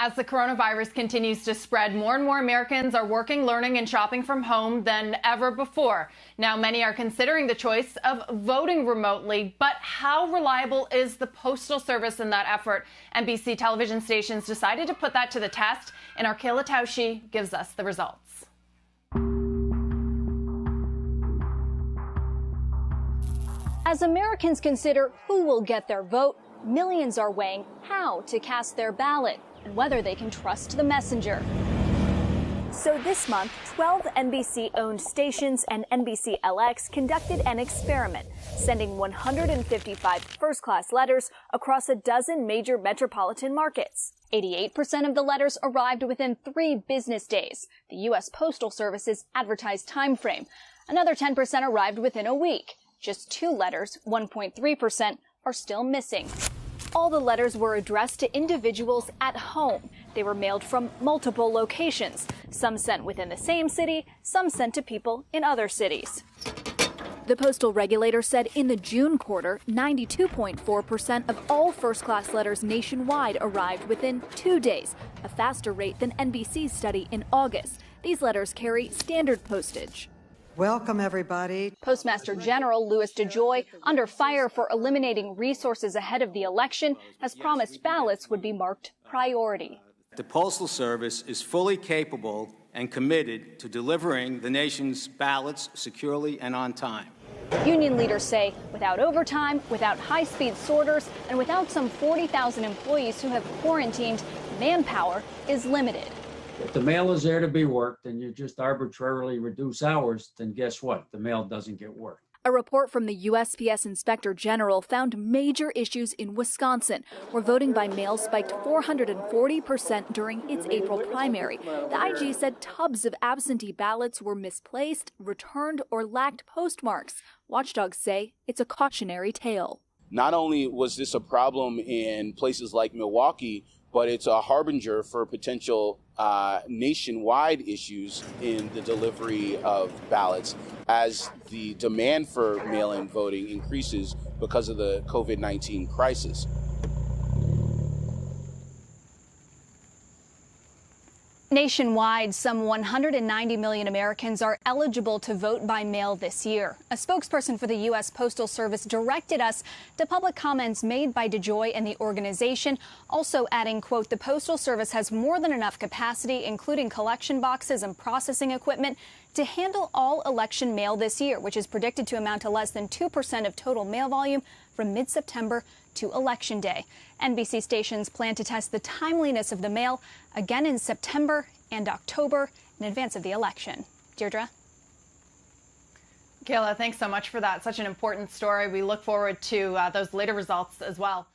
As the coronavirus continues to spread, more and more Americans are working, learning, and shopping from home than ever before. Now, many are considering the choice of voting remotely, but how reliable is the Postal Service in that effort? NBC television stations decided to put that to the test, and our Kayla Tausche gives us the results. As Americans consider who will get their vote, millions are weighing how to cast their ballot and whether they can trust the messenger. So this month, 12 NBC-owned stations and NBC LX conducted an experiment, sending 155 first-class letters across a dozen major metropolitan markets. 88% of the letters arrived within 3 business days, the U.S. Postal Service's advertised time frame. Another 10% arrived within a week. Just 2 letters, 1.3%, are still missing. All the letters were addressed to individuals at home. They were mailed from multiple locations, some sent within the same city, some sent to people in other cities. The postal regulator said in the June quarter, 92.4% of all first-class letters nationwide arrived within 2 days, a faster rate than NBC's study in August. These letters carry standard postage. Welcome, everybody. Postmaster General Louis DeJoy, under fire for eliminating resources ahead of the election, has promised ballots would be marked priority. The Postal Service is fully capable and committed to delivering the nation's ballots securely and on time. Union leaders say without overtime, without high-speed sorters, and without some 40,000 employees who have quarantined, manpower is limited. If the mail is there to be worked and you just arbitrarily reduce hours, then guess what? The mail doesn't get worked. A report from the USPS Inspector General found major issues in Wisconsin, where voting by mail spiked 440% during its April primary. The IG said tubs of absentee ballots were misplaced, returned, or lacked postmarks. Watchdogs say it's a cautionary tale. Not only was this a problem in places like Milwaukee, but it's a harbinger for potential nationwide issues in the delivery of ballots as the demand for mail-in voting increases because of the COVID-19 crisis. Nationwide, some 190 million Americans are eligible to vote by mail this year. A spokesperson for the U.S. Postal Service directed us to public comments made by DeJoy and the organization, also adding, quote, "The Postal Service has more than enough capacity, including collection boxes and processing equipment, to handle all election mail this year, which is predicted to amount to less than 2% of total mail volume from mid-September to Election Day." NBC stations plan to test the timeliness of the mail again in September and October in advance of the election. Deirdre? Kayla, thanks so much for that. Such an important story. We look forward to those later results as well.